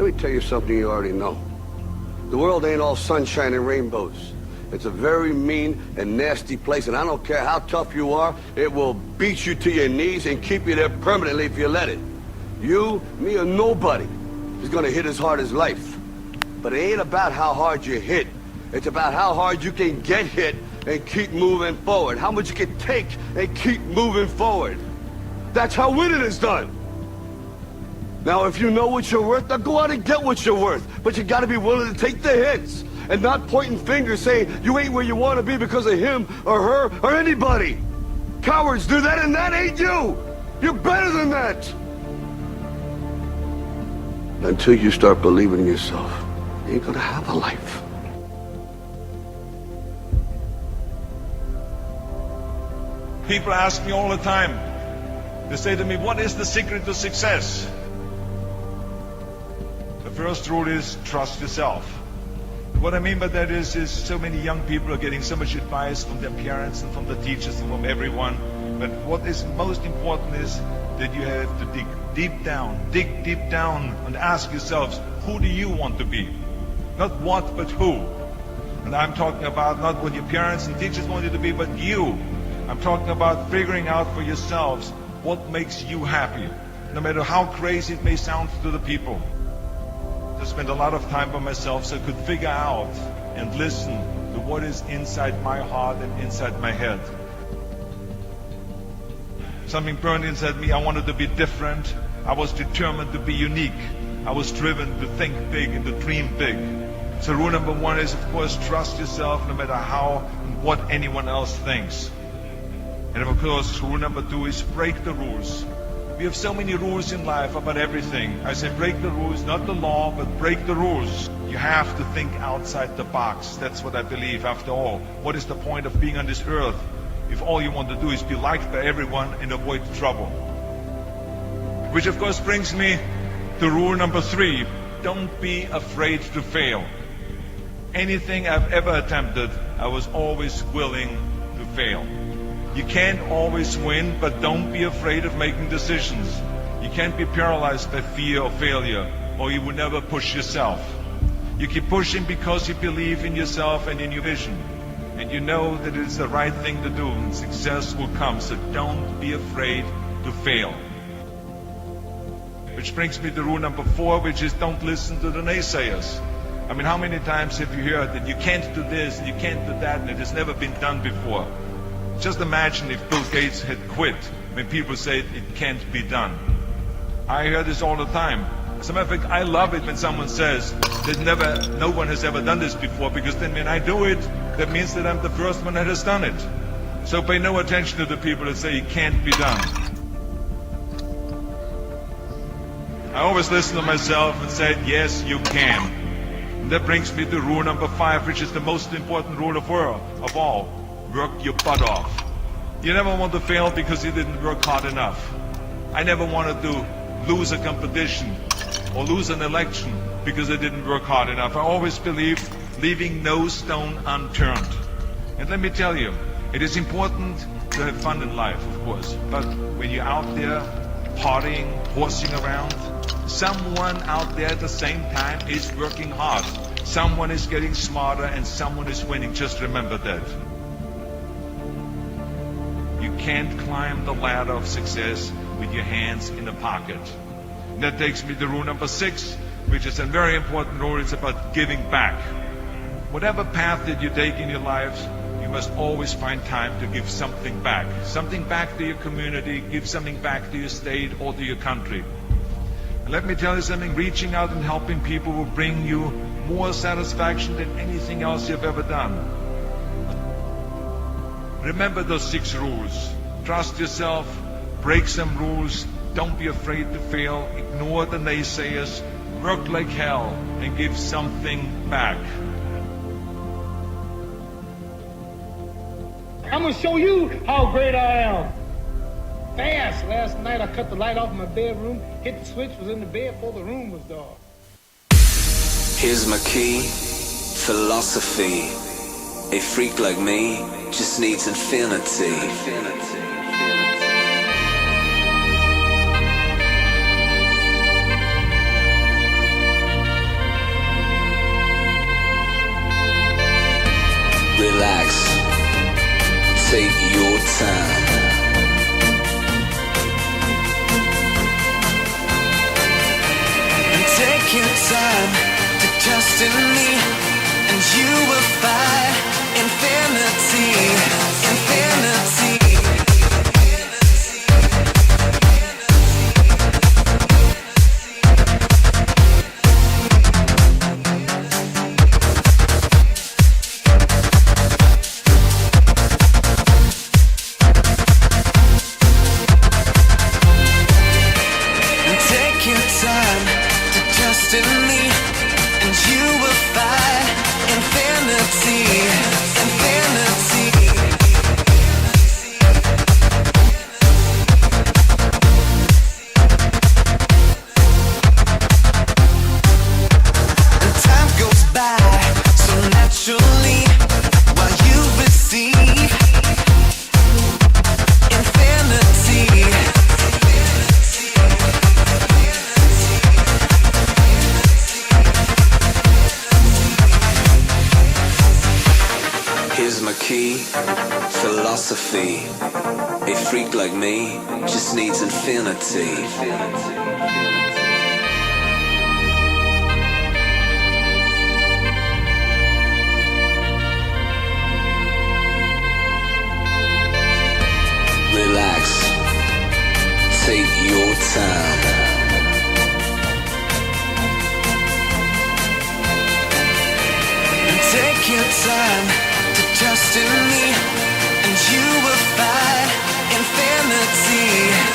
Let me tell you something you already know. The world ain't all sunshine and rainbows. It's a very mean and nasty place, and I don't care how tough you are, it will beat you to your knees and keep you there permanently if you let it. You, me, or nobody is gonna hit as hard as life. But it ain't about how hard you hit. It's about how hard you can get hit and keep moving forward. How much you can take and keep moving forward. That's how winning is done. Now, if you know what you're worth, now go out and get what you're worth. But you gotta be willing to take the hits and not pointing fingers saying you ain't where you want to be because of him or her or anybody. Cowards do that, and that ain't you. You're better than that. Until you start believing in yourself, you ain't gonna have a life. People ask me all the time, they say to me, what is the secret to success? The first rule is trust yourself. What I mean by that is so many young people are getting so much advice from their parents and from the teachers and from everyone. But what is most important is that you have to dig deep down and ask yourselves, who do you want to be? Not what, but who. And I'm talking about not what your parents and teachers want you to be, but you. I'm talking about figuring out for yourselves what makes you happy, no matter how crazy it may sound to the people. I spent a lot of time by myself so I could figure out and listen to what is inside my heart and inside my head. Something burned inside me. I wanted to be different. I was determined to be unique. I was driven to think big and to dream big. So rule number one is, of course, trust yourself no matter how and what anyone else thinks. And of course, rule number two is break the rules. We have so many rules in life about everything. I say break the rules, not the law, but break the rules. You have to think outside the box. That's what I believe. After all, what is the point of being on this earth if all you want to do is be liked by everyone and avoid trouble? Which of course brings me to rule number three. Don't be afraid to fail. Anything I've ever attempted, I was always willing to fail. You can't always win, but don't be afraid of making decisions. You can't be paralyzed by fear of failure, or you will never push yourself. You keep pushing because you believe in yourself and in your vision. And you know that it's the right thing to do, and success will come. So don't be afraid to fail. Which brings me to rule number four, which is don't listen to the naysayers. I mean, how many times have you heard that you can't do this, and you can't do that, and it has never been done before? Just imagine if Bill Gates had quit when people say it can't be done. I hear this all the time. As a matter of fact, I love it when someone says that no one has ever done this before, because then when I do it, that means that I'm the first one that has done it. So pay no attention to the people that say it can't be done. I always listen to myself and say, yes, you can. And that brings me to rule number 5, which is the most important rule of all. Work your butt off. You never want to fail because you didn't work hard enough. I never wanted to lose a competition or lose an election because I didn't work hard enough. I always believed leaving no stone unturned. And let me tell you, it is important to have fun in life, of course. But when you're out there partying, horsing around, someone out there at the same time is working hard. Someone is getting smarter and someone is winning. Just remember that. You can't climb the ladder of success with your hands in the pocket. And that takes me to rule number 6, which is a very important rule. It's about giving back. Whatever path that you take in your lives, you must always find time to give something back. Something back to your community, give something back to your state or to your country. And let me tell you something, reaching out and helping people will bring you more satisfaction than anything else you've ever done. Remember those 6 rules. Trust yourself, break some rules, don't be afraid to fail, ignore the naysayers, work like hell, and give something back. I'm gonna show you how great I am. Fast. Last night I cut the light off in my bedroom, hit the switch, was in the bed before the room was dark. Here's my key, philosophy. A freak like me just needs infinity. time. And take your time to trust in me, and you will find infinity, infinity. Philosophy. A freak like me just needs infinity. Relax. Take your time. And take your time to trust in me, and you will find infinity.